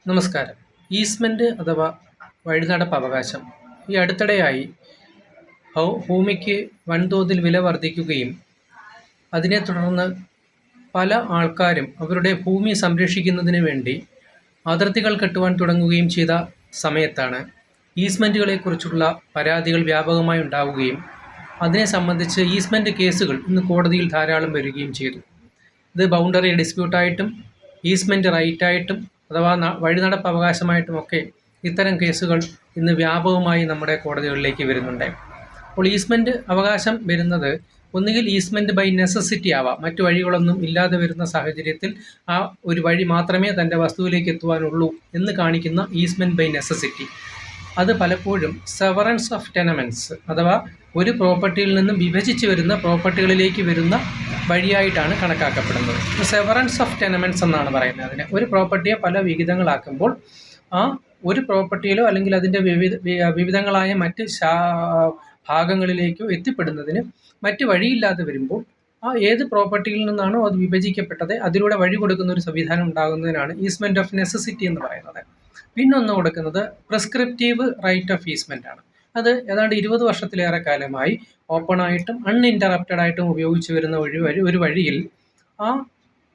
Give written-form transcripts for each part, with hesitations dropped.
നമസ്കാരം. ഈസ്മെന്റ് അഥവാ വഴിനടപ്പ് അവകാശം ഈ അടുത്തിടെയായി ഭൂമിക്ക് വൻതോതിൽ വില വർദ്ധിക്കുകയും അതിനെ തുടർന്ന് പല ആൾക്കാരും അവരുടെ ഭൂമി സംരക്ഷിക്കുന്നതിന് വേണ്ടി അതിർത്തികൾ കെട്ടുവാൻ തുടങ്ങുകയും ചെയ്ത സമയത്താണ് ഈസ്മെന്റുകളെക്കുറിച്ചുള്ള പരാതികൾ വ്യാപകമായി ഉണ്ടാവുകയും അതിനെ സംബന്ധിച്ച് ഈസ്മെന്റ് കേസുകൾ ഇന്ന് കോടതിയിൽ ധാരാളം വരികയും ചെയ്തു. ഇത് ബൗണ്ടറി ഡിസ്പ്യൂട്ടായിട്ടും ഈസ്മെന്റ് റൈറ്റായിട്ടും അഥവാ വഴിനടപ്പ് അവകാശമായിട്ടുമൊക്കെ ഇത്തരം കേസുകൾ ഇന്ന് വ്യാപകമായി നമ്മുടെ കോടതികളിലേക്ക് വരുന്നുണ്ട്. അപ്പോൾ ഈസ്മെന്റ് അവകാശം വരുന്നത് ഒന്നുകിൽ ഈസ്മെന്റ് ബൈ നെസസിറ്റി ആവാം. മറ്റു വഴികളൊന്നും ഇല്ലാതെ വരുന്ന സാഹചര്യത്തിൽ ആ ഒരു വഴി മാത്രമേ തൻ്റെ വസ്തുവിലേക്ക് എത്തുവാനുള്ളൂ എന്ന് കാണിക്കുന്ന ഈസ്മെന്റ് ബൈ നെസസിറ്റി. അത് പലപ്പോഴും സെവറൻസ് ഓഫ് ടെനമെൻറ്റ്സ് അഥവാ ഒരു പ്രോപ്പർട്ടിയിൽ നിന്നും വിഭജിച്ച് വരുന്ന പ്രോപ്പർട്ടികളിലേക്ക് വരുന്ന വഴിയായിട്ടാണ് കണക്കാക്കപ്പെടുന്നത്. സെവറൻസ് ഓഫ് ടെനമെൻറ്റ്സ് എന്നാണ് പറയുന്നത്. അതിന് ഒരു പ്രോപ്പർട്ടിയെ പല വിഹിതങ്ങളാക്കുമ്പോൾ ആ ഒരു പ്രോപ്പർട്ടിയിലോ അല്ലെങ്കിൽ അതിൻ്റെ വിവിധങ്ങളായ മറ്റ് ഭാഗങ്ങളിലേക്കോ എത്തിപ്പെടുന്നതിന് മറ്റ് വഴിയില്ലാതെ വരുമ്പോൾ ആ ഏത് പ്രോപ്പർട്ടിയിൽ നിന്നാണോ അത് വിഭജിക്കപ്പെട്ടത് അതിലൂടെ വഴി കൊടുക്കുന്ന ഒരു സംവിധാനം ഉണ്ടാകുന്നതിനാണ് ഈസ്മെന്റ് ഓഫ് നെസസിറ്റി എന്ന് പറയുന്നത്. പിന്നൊന്ന് കൊടുക്കുന്നത് പ്രിസ്ക്രിപ്റ്റീവ് റൈറ്റ് ഓഫ് ഈസ്മെന്റ് ആണ്. അത് ഏതാണ്ട് 20 വർഷത്തിലേറെ കാലമായി ഓപ്പണായിട്ടും അൺഇൻറ്ററപ്റ്റഡ് ആയിട്ടും ഉപയോഗിച്ച് വരുന്ന ഒരു വഴിയിൽ ആ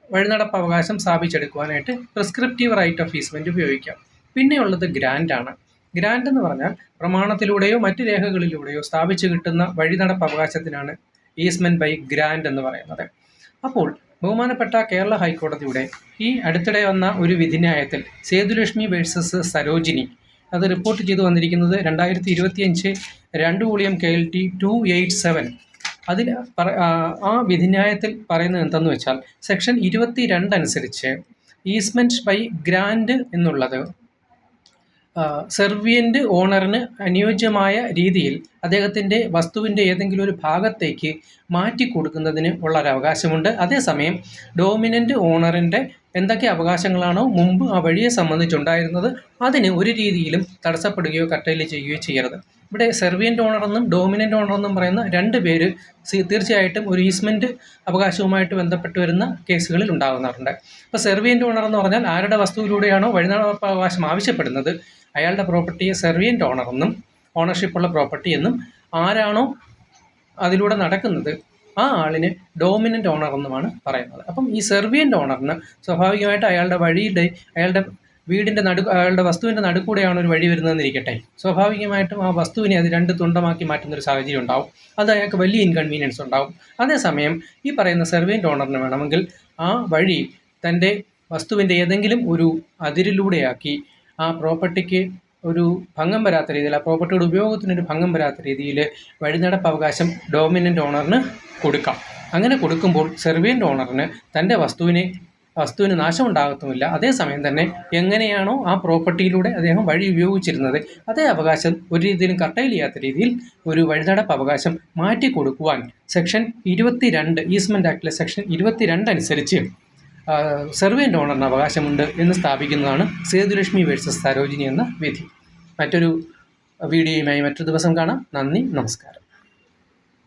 വഴിനടപ്പ് അവകാശം സ്ഥാപിച്ചെടുക്കുവാനായിട്ട് പ്രിസ്ക്രിപ്റ്റീവ് റൈറ്റ് ഓഫ് ഈസ്മെന്റ് ഉപയോഗിക്കാം. പിന്നെയുള്ളത് ഗ്രാൻഡ് ആണ്. ഗ്രാൻഡ് എന്ന് പറഞ്ഞാൽ പ്രമാണത്തിലൂടെയോ മറ്റ് രേഖകളിലൂടെയോ സ്ഥാപിച്ചു കിട്ടുന്ന വഴിനടപ്പ് അവകാശത്തിനാണ് ഈസ്മെന്റ് ബൈ ഗ്രാൻഡ് എന്ന് പറയുന്നത്. അപ്പോൾ ബഹുമാനപ്പെട്ട കേരള ഹൈക്കോടതിയുടെ ഈ അടുത്തിടെ വന്ന ഒരു വിധിന്യായത്തിൽ സേതുലക്ഷ്മി വേഴ്സസ് സരോജിനി അത് റിപ്പോർട്ട് ചെയ്തു വന്നിരിക്കുന്നത് 2025 2 KLT 287. അതിൽ ആ വിധിന്യായത്തിൽ പറയുന്നത് എന്തെന്ന് വെച്ചാൽ സെക്ഷൻ 22 അനുസരിച്ച് ഈസ്മെന്റ് ബൈ ഗ്രാൻഡ് എന്നുള്ളത് സെർവിയൻ്റ് ഓണറിന് അനുയോജ്യമായ രീതിയിൽ അദ്ദേഹത്തിൻ്റെ വസ്തുവിൻ്റെ ഏതെങ്കിലും ഒരു ഭാഗത്തേക്ക് മാറ്റി കൊടുക്കുന്നതിന് ഉള്ളൊരവകാശമുണ്ട്. അതേസമയം ഡോമിനൻ്റ് ഓണറിൻ്റെ എന്തൊക്കെ അവകാശങ്ങളാണോ മുമ്പ് ആ വഴിയെ സംബന്ധിച്ചുണ്ടായിരുന്നത് അതിന് ഒരു രീതിയിലും തടസ്സപ്പെടുകയോ കട്ടയിൽ ചെയ്യുകയോ ചെയ്യരുത്. ഇവിടെ സെർവിയൻ്റ് ഓണറെന്നും ഡോമിനൻ്റ് ഓണറെന്നും പറയുന്ന രണ്ട് പേര് തീർച്ചയായിട്ടും ഒരു ഈസ്മെൻറ്റ് അവകാശവുമായിട്ട് ബന്ധപ്പെട്ട് വരുന്ന കേസുകളിൽ ഉണ്ടാകുന്നവരുണ്ട്. ഇപ്പോൾ സെർവിയൻ്റ് ഓണർ എന്ന് പറഞ്ഞാൽ ആരുടെ വസ്തുവിലൂടെയാണോ വഴിനടപ്പ് അവകാശം ആവശ്യപ്പെടുന്നത് അയാളുടെ പ്രോപ്പർട്ടിയെ സെർവിയൻ്റ് ഓണറെന്നും ഓണർഷിപ്പുള്ള പ്രോപ്പർട്ടി എന്നും ആരാണോ അതിലൂടെ നടക്കുന്നത് ആ ആളിന് ഡോമിനൻ്റ് ഓണർ എന്നുമാണ് പറയുന്നത്. അപ്പം ഈ സെർവിയൻ്റ് ഓണറിന് സ്വാഭാവികമായിട്ട് അയാളുടെ അയാളുടെ വീടിൻ്റെ അയാളുടെ വസ്തുവിൻ്റെ നടുക്കൂടെയാണ് ഒരു വഴി വരുന്നതെന്നിരിക്കട്ടെ, സ്വാഭാവികമായിട്ടും ആ വസ്തുവിനെ അത് രണ്ട് തുണ്ടമാക്കി മാറ്റുന്നൊരു സാഹചര്യം ഉണ്ടാവും. അത് അയാൾക്ക് വലിയ ഇൻകൺവീനിയൻസ് ഉണ്ടാവും. അതേസമയം ഈ പറയുന്ന സെർവിയൻ്റ് ഓണറിന് വേണമെങ്കിൽ ആ വഴി തൻ്റെ വസ്തുവിൻ്റെ ഏതെങ്കിലും ഒരു അതിരിലൂടെയാക്കി ആ പ്രോപ്പർട്ടിക്ക് ഒരു ഭംഗം വരാത്ത രീതിയിൽ, ആ പ്രോപ്പർട്ടിയുടെ ഉപയോഗത്തിനൊരു ഭംഗം വരാത്ത രീതിയിൽ വഴിനടപ്പ് അവകാശം ഡോമിനൻ്റ് ഓണറിന് കൊടുക്കാം. അങ്ങനെ കൊടുക്കുമ്പോൾ സെർവിയൻ്റ് ഓണറിന് തൻ്റെ വസ്തുവിന് നാശമുണ്ടാകത്തുമില്ല. അതേസമയം തന്നെ എങ്ങനെയാണോ ആ പ്രോപ്പർട്ടിയിലൂടെ അദ്ദേഹം വഴി ഉപയോഗിച്ചിരുന്നത് അതേ അവകാശം ഒരു രീതിയിലും കർട്ടൈൽ ചെയ്യാത്ത രീതിയിൽ ഒരു വഴിനടപ്പ് അവകാശം മാറ്റി കൊടുക്കുവാൻ സെക്ഷൻ 22 ഈസ്മെന്റ് ആക്ടിലെ സെക്ഷൻ 22 അനുസരിച്ച് സെർവിയൻ്റ് ഓണറിന് അവകാശമുണ്ട് എന്ന് സ്ഥാപിക്കുന്നതാണ് സേതുലക്ഷ്മി വേഴ്സസ് സരോജിനി എന്ന വിധി. മറ്റൊരു വീഡിയോയുമായി മറ്റൊരു ദിവസം കാണാം. നന്ദി, നമസ്കാരം.